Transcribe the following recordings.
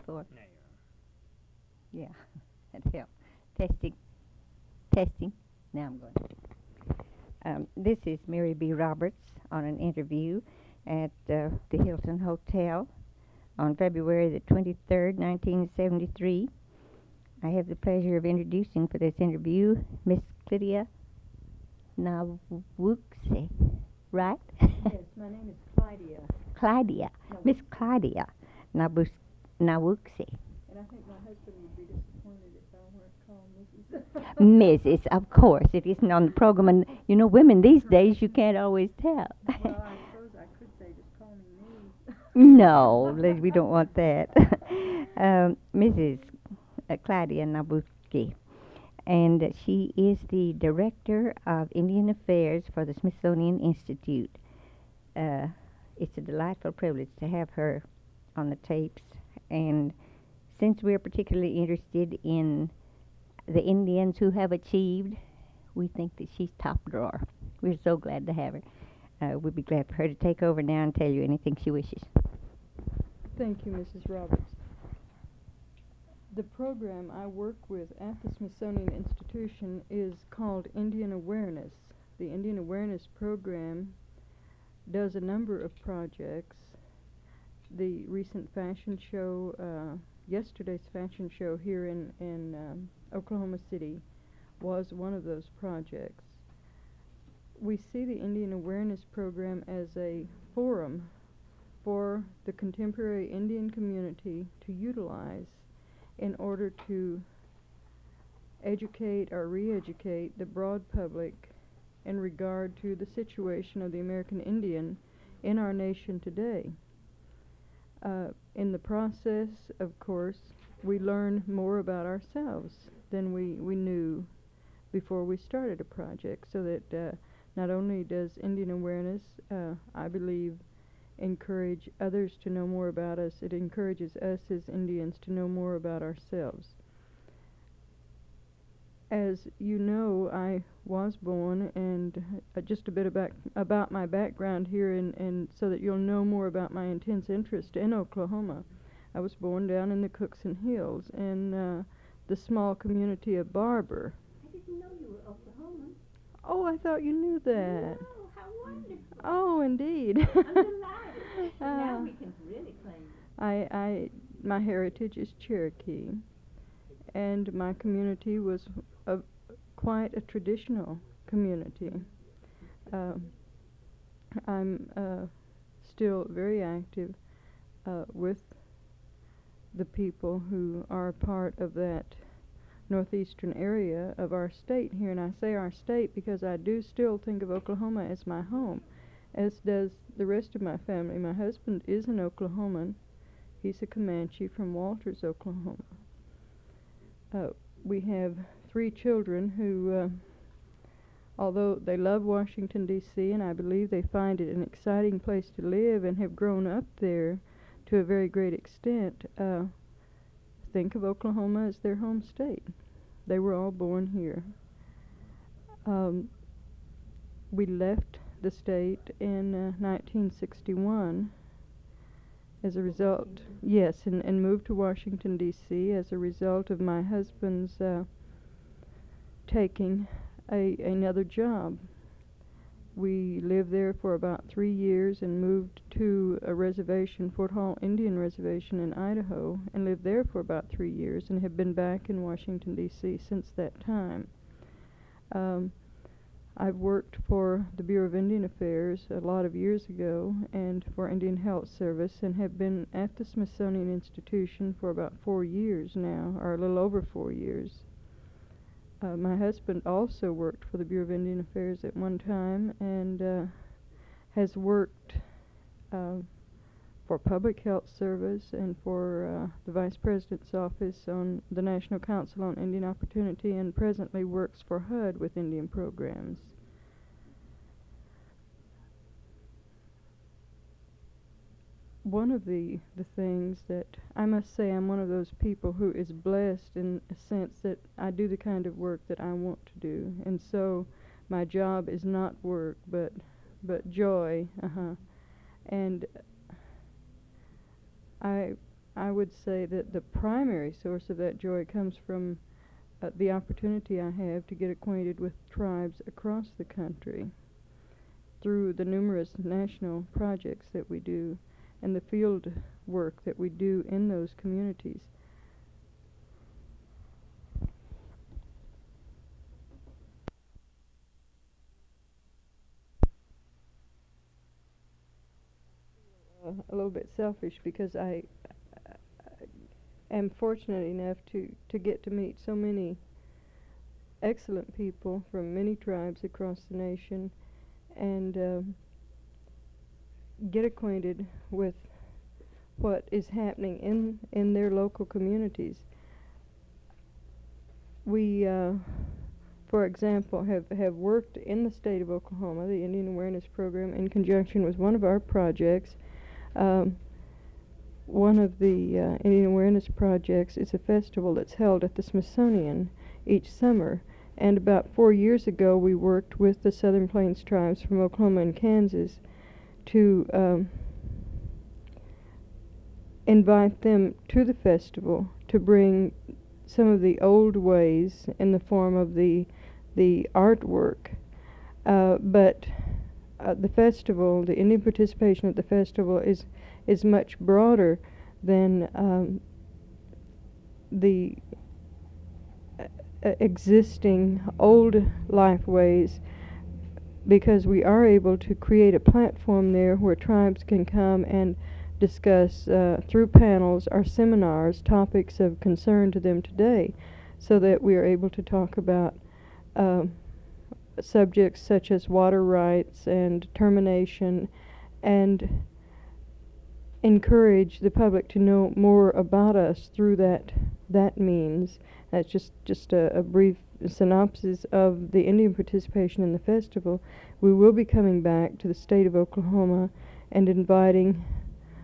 before? No, Yeah, that helped. Testing, testing. Now I'm going. This is Mary B. Roberts on an interview at the Hilton Hotel on February the 23rd, 1973. I have the pleasure of introducing for this interview Miss Clydia Navwooksey, right? Yes, my name is Clydia. Clydia. Miss Clydia Navwooksey. And I think my husband would be disappointed if I weren't called Mrs. Mrs., of course. It isn't on the program. And, you know, women these days, you can't always tell. Well, I suppose I could say just call me Ms. No, we don't want that. Mrs. Clydia Navwoksey. And she is the Director of Indian Affairs for the Smithsonian Institute. It's a delightful privilege to have her on the tapes. And since we're particularly interested in the Indians who have achieved, we think that she's top drawer. We're so glad to have her. We'd be glad for her to take over now and tell you anything she wishes. Thank you, Mrs. Roberts. The program I work with at the Smithsonian Institution is called Indian Awareness. The Indian Awareness program does a number of projects. The recent fashion show, yesterday's fashion show here in Oklahoma City was one of those projects. We see the Indian Awareness program as a forum for the contemporary Indian community to utilize in order to educate or re-educate the broad public in regard to the situation of the American Indian in our nation today. In the process, of course, we learn more about ourselves than we knew before we started a project, so that not only does Indian Awareness, I believe, encourage others to know more about us, it encourages us as Indians to know more about ourselves. As you know, I was born, and just a bit about my background here, and so that you'll know more about my intense interest in Oklahoma. I was born down in the Cookson Hills in the small community of Barber. I didn't know you were Oklahoman. Oh, I thought you knew that. Oh, how wonderful. Oh, indeed. I'm delighted. Now we can really claim. My heritage is Cherokee, and my community was quite a traditional community. I'm still very active with the people who are part of that northeastern area of our state here, and I say our state because I do still think of Oklahoma as my home, as does the rest of my family. My husband is an Oklahoman. He's a Comanche from Walters, Oklahoma. We have 3 children who, although they love Washington, D.C., and I believe they find it an exciting place to live and have grown up there to a very great extent, think of Oklahoma as their home state. They were all born here. We left the state in 1961 as a result, yes, and moved to Washington, D.C. as a result of my husband's taking another job. We lived there for about 3 years and moved to a reservation, Fort Hall Indian Reservation in Idaho, and lived there for about 3 years and have been back in Washington, D.C. since that time. I've worked for the Bureau of Indian Affairs a lot of years ago and for Indian Health Service, and have been at the Smithsonian Institution for about 4 years now, or a little over 4 years. My husband also worked for the Bureau of Indian Affairs at one time, and has worked for Public Health Service and for the Vice President's Office on the National Council on Indian Opportunity, and presently works for HUD with Indian programs. One of the things that I must say, I'm one of those people who is blessed in a sense that I do the kind of work that I want to do, and so my job is not work but joy. And I I would say that the primary source of that joy comes from the opportunity I have to get acquainted with tribes across the country through the numerous national projects that we do and the field work that we do in those communities. A little bit selfish because I am fortunate enough to get to meet so many excellent people from many tribes across the nation and get acquainted with what is happening in their local communities. We, for example, have worked in the state of Oklahoma, the Indian Awareness Program, in conjunction with one of our projects. One of the Indian Awareness projects is a festival that's held at the Smithsonian each summer. And about 4 years ago, we worked with the Southern Plains tribes from Oklahoma and Kansas to invite them to the festival to bring some of the old ways in the form of the artwork. But the festival, the Indian participation at the festival is much broader than the existing old life ways, because we are able to create a platform there where tribes can come and discuss through panels or seminars topics of concern to them today, so that we are able to talk about subjects such as water rights and determination, and encourage the public to know more about us through that means. That's just a brief synopsis of the Indian participation in the festival. We will be coming back to the state of Oklahoma and inviting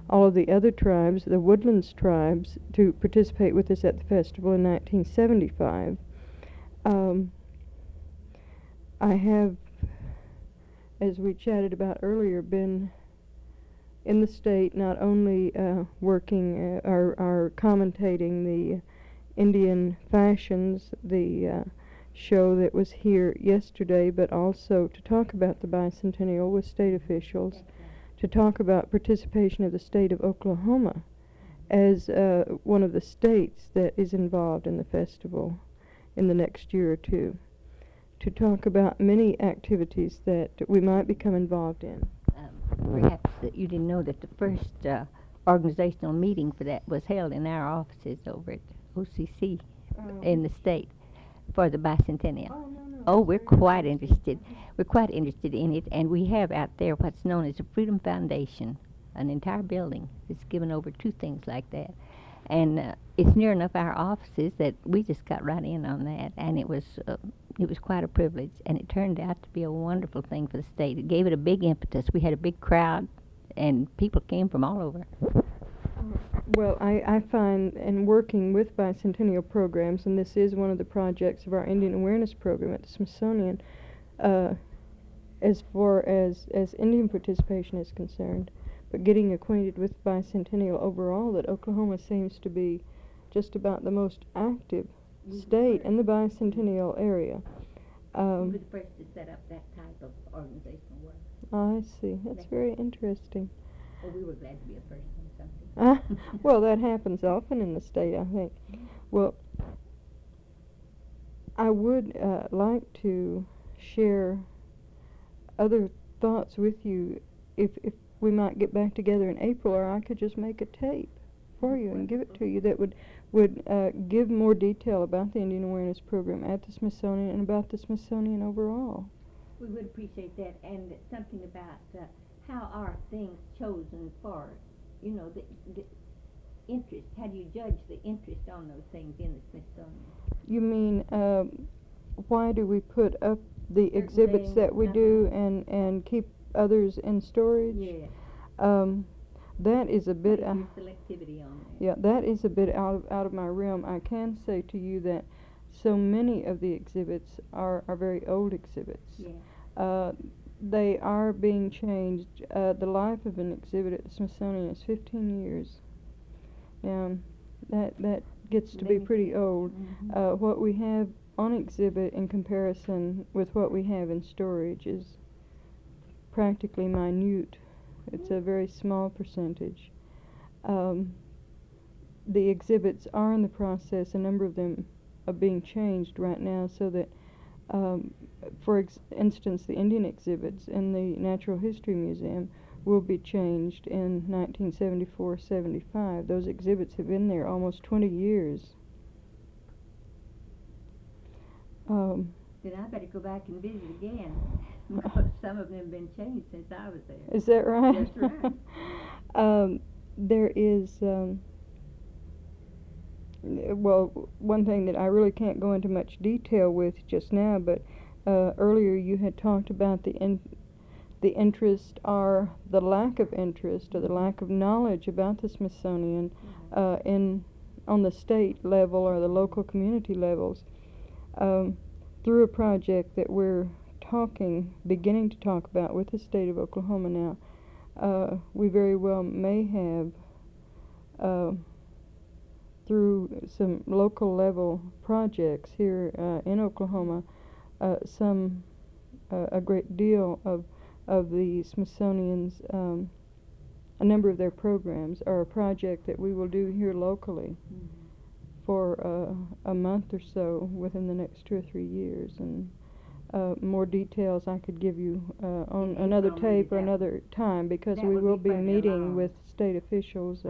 all of the other tribes, the Woodlands tribes, to participate with us at the festival in 1975. I have, as we chatted about earlier, been in the state not only working or commentating the Indian fashions, the show that was here yesterday, but also to talk about the bicentennial with state officials, to talk about participation of the state of Oklahoma as one of the states that is involved in the festival in the next year or two, to talk about many activities that we might become involved in. Perhaps that you didn't know that the first organizational meeting for that was held in our offices over at OCC in the state for the bicentennial. Oh, we're quite interested. We're quite interested in it, and we have out there what's known as the Freedom Foundation, an entire building that's given over to things like that. And it's near enough our offices that we just got right in on that, and it was quite a privilege, and it turned out to be a wonderful thing for the state. It gave it a big impetus. We had a big crowd, and people came from all over. Well, I find in working with bicentennial programs, and this is one of the projects of our Indian Awareness Program at the Smithsonian, as far as Indian participation is concerned, but getting acquainted with bicentennial overall, that Oklahoma seems to be just about the most active state in the bicentennial area. We were the first to set up that type of organizational work. I see. That's very interesting. Well, we were glad to be a first in something. Well, that happens often in the state, I think. Well, I would like to share other thoughts with you if we might get back together in April, or I could just make a tape for you and give it to you that would give more detail about the Indian Awareness Program at the Smithsonian and about the Smithsonian overall. We would appreciate that, and something about how are things chosen for, you know, the interest. How do you judge the interest on those things in the Smithsonian? You mean, why do we put up the Certain exhibits things, that we do and keep others in storage? Yeah. That is a bit your selectivity on that. Yeah, that is a bit out of my realm. I can say to you that so many of the exhibits are very old exhibits. Yeah. They are being changed. The life of an exhibit at the Smithsonian is 15 years. That gets to be pretty old. What we have on exhibit in comparison with what we have in storage is practically minute. It's a very small percentage. The exhibits are in the process, a number of them are being changed right now so that, for instance, the Indian exhibits in the Natural History Museum will be changed in 1974-75. Those exhibits have been there almost 20 years. Then I better go back and visit again, because some of them have been changed since I was there. Is that right? That's right. There is, well, one thing that I really can't go into much detail with just now, but earlier you had talked about the interest or the lack of interest or the lack of knowledge about the Smithsonian on the state level or the local community levels. Through a project that we're beginning to talk about with the state of Oklahoma now, we very well may have, through some local level projects here in Oklahoma, a great deal of the Smithsonian's, a number of their programs are a project that we will do here locally for a month or so within the next 2 or 3 years. And more details I could give you on another tape or another time, because we will be meeting with state officials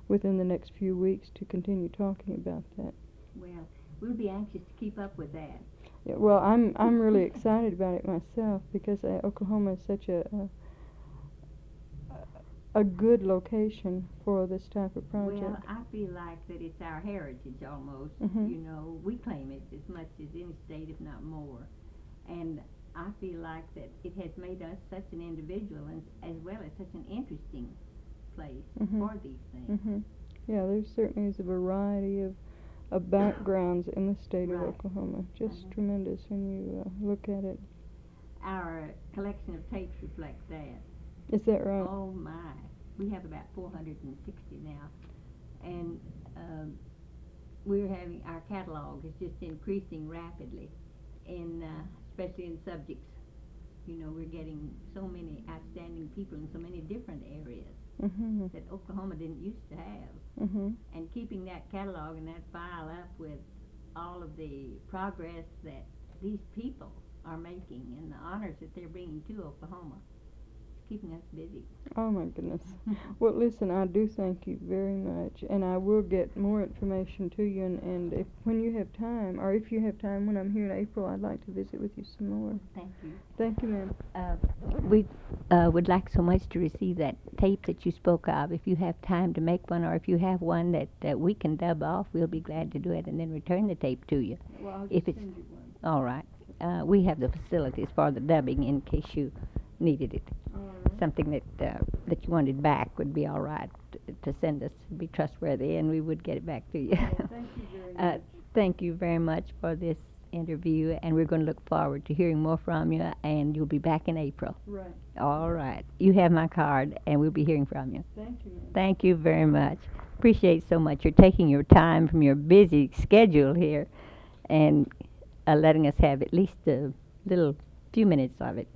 within the next few weeks to continue talking about that. Well, we'll be anxious to keep up with that. Yeah, well, I'm really excited about it myself, because Oklahoma is such a good location for this type of project. Well, I feel like that it's our heritage almost. You know, we claim it as much as any state, if not more. And I feel like that it has made us such an individual, and as well as such an interesting place for these things. Yeah, there certainly is a variety of backgrounds in the state of Oklahoma. Just tremendous when you look at it. Our collection of tapes reflects that. Is that right? Oh my. We have about 460 now. And we're having, our catalog is just increasing rapidly, and especially in subjects. You know, we're getting so many outstanding people in so many different areas that Oklahoma didn't used to have. And keeping that catalog and that file up with all of the progress that these people are making and the honors that they're bringing to Oklahoma, keeping us busy. Oh my goodness. Well, listen, I do thank you very much, and I will get more information to you, and if when you have time, or if you have time when I'm here in April, I'd like to visit with you some more. Thank you. Thank you, ma'am. We would like so much to receive that tape that you spoke of. If you have time to make one, or if you have one that we can dub off, we'll be glad to do it and then return the tape to you. Well, I'll if just it's send you one. All right. We have the facilities for the dubbing in case you needed it. Something that you wanted back would be all right to send us. Be trustworthy, and we would get it back to you. Well, thank you very much. Thank you very much for this interview, and we're going to look forward to hearing more from you, and you'll be back in April. Right. All right. You have my card, and we'll be hearing from you. Thank you, ma'am. Thank you very much. Appreciate so much. You're taking your time from your busy schedule here and letting us have at least a little few minutes of it.